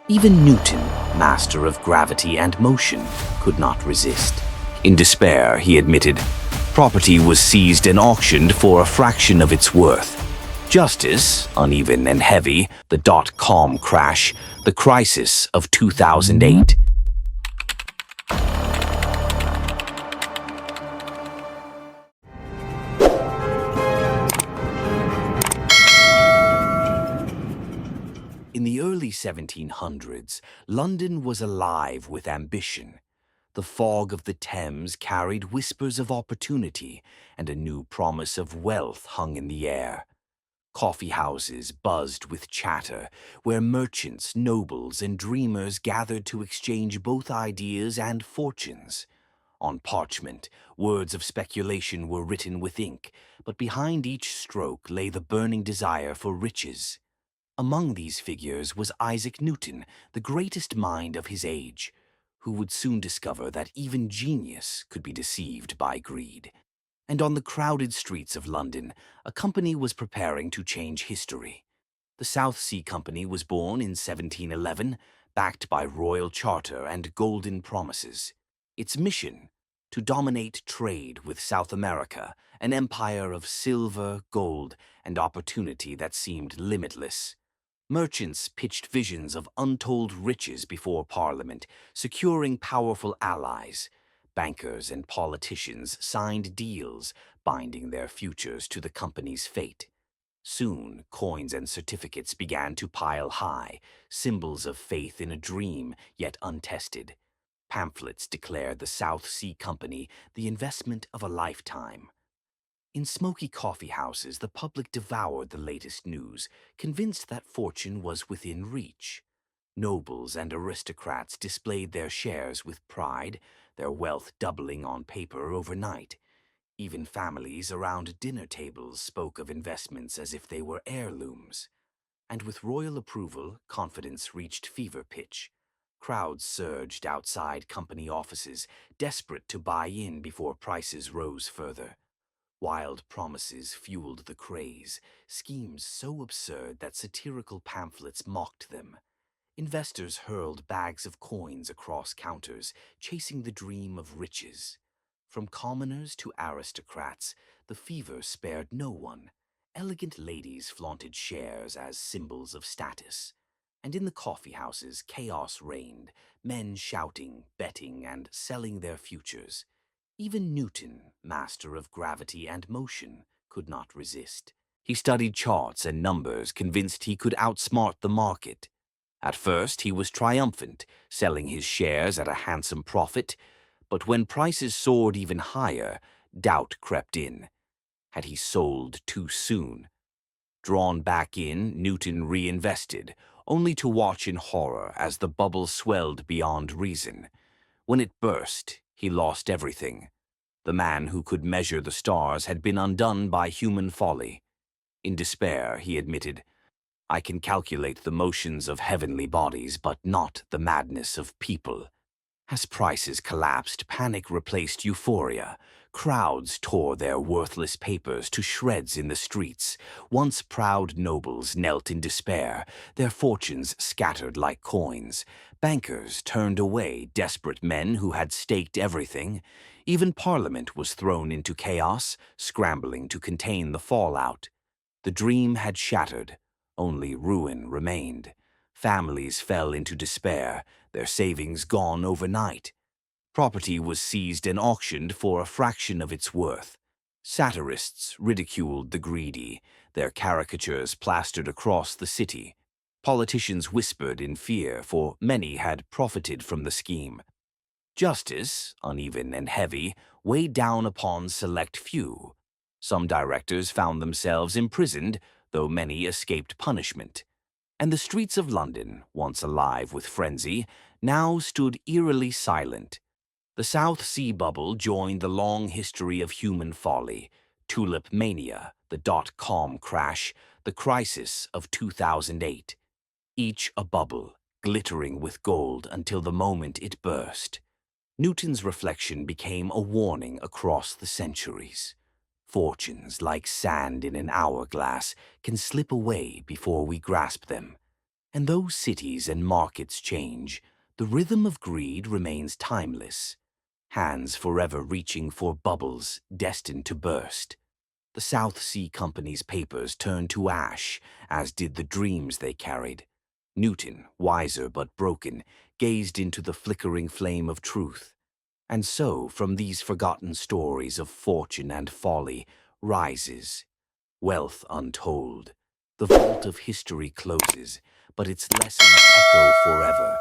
Even Newton, master of gravity and motion, could not resist. In despair, he admitted, property was seized and auctioned for a fraction of its worth. Justice, uneven and heavy, the dot-com crash, the crisis of 2008. In the early 1700s, London was alive with ambition. The fog of the Thames carried whispers of opportunity, and a new promise of wealth hung in the air. Coffee houses buzzed with chatter, where merchants, nobles, and dreamers gathered to exchange both ideas and fortunes. On parchment, words of speculation were written with ink, but behind each stroke lay the burning desire for riches. Among these figures was Isaac Newton, the greatest mind of his age, who would soon discover that even genius could be deceived by greed. And on the crowded streets of London, a company was preparing to change history. The South Sea Company was born in 1711, backed by royal charter and golden promises. Its mission? To dominate trade with South America, an empire of silver, gold, and opportunity that seemed limitless. Merchants pitched visions of untold riches before Parliament, securing powerful allies. Bankers and politicians signed deals, binding their futures to the company's fate. Soon, coins and certificates began to pile high, symbols of faith in a dream, yet untested. Pamphlets declared the South Sea Company the investment of a lifetime. In smoky coffee houses, the public devoured the latest news, convinced that fortune was within reach. Nobles and aristocrats displayed their shares with pride, their wealth doubling on paper overnight. Even families around dinner tables spoke of investments as if they were heirlooms. And with royal approval, confidence reached fever pitch. Crowds surged outside company offices, desperate to buy in before prices rose further. Wild promises fueled the craze, schemes so absurd that satirical pamphlets mocked them. Investors hurled bags of coins across counters, chasing the dream of riches. From commoners to aristocrats, the fever spared no one. Elegant ladies flaunted shares as symbols of status. And in the coffee houses, chaos reigned, men shouting, betting, and selling their futures. Even Newton, master of gravity and motion, could not resist. He studied charts and numbers, convinced he could outsmart the market. At first, he was triumphant, selling his shares at a handsome profit. But when prices soared even higher, doubt crept in. Had he sold too soon? Drawn back in, Newton reinvested, only to watch in horror as the bubble swelled beyond reason. When it burst, he lost everything. The man who could measure the stars had been undone by human folly. In despair, he admitted, I can calculate the motions of heavenly bodies, but not the madness of people. As prices collapsed, panic replaced euphoria. Crowds tore their worthless papers to shreds in the streets. Once proud nobles knelt in despair, their fortunes scattered like coins. Bankers turned away desperate men who had staked everything. Even Parliament was thrown into chaos, scrambling to contain the fallout. The dream had shattered. Only ruin remained. Families fell into despair, their savings gone overnight. Property was seized and auctioned for a fraction of its worth. Satirists ridiculed the greedy, their caricatures plastered across the city. Politicians whispered in fear, for many had profited from the scheme. Justice, uneven and heavy, weighed down upon select few. Some directors found themselves imprisoned, though many escaped punishment. And the streets of London, once alive with frenzy, now stood eerily silent. The South Sea bubble joined the long history of human folly, tulip mania, the dot-com crash, the crisis of 2008. Each a bubble, glittering with gold until the moment it burst. Newton's reflection became a warning across the centuries. Fortunes, like sand in an hourglass, can slip away before we grasp them. And though cities and markets change, the rhythm of greed remains timeless. Hands forever reaching for bubbles destined to burst. The South Sea Company's papers turned to ash, as did the dreams they carried. Newton, wiser but broken, gazed into the flickering flame of truth. And so, from these forgotten stories of fortune and folly, rises wealth untold. The vault of history closes, but its lessons echo forever.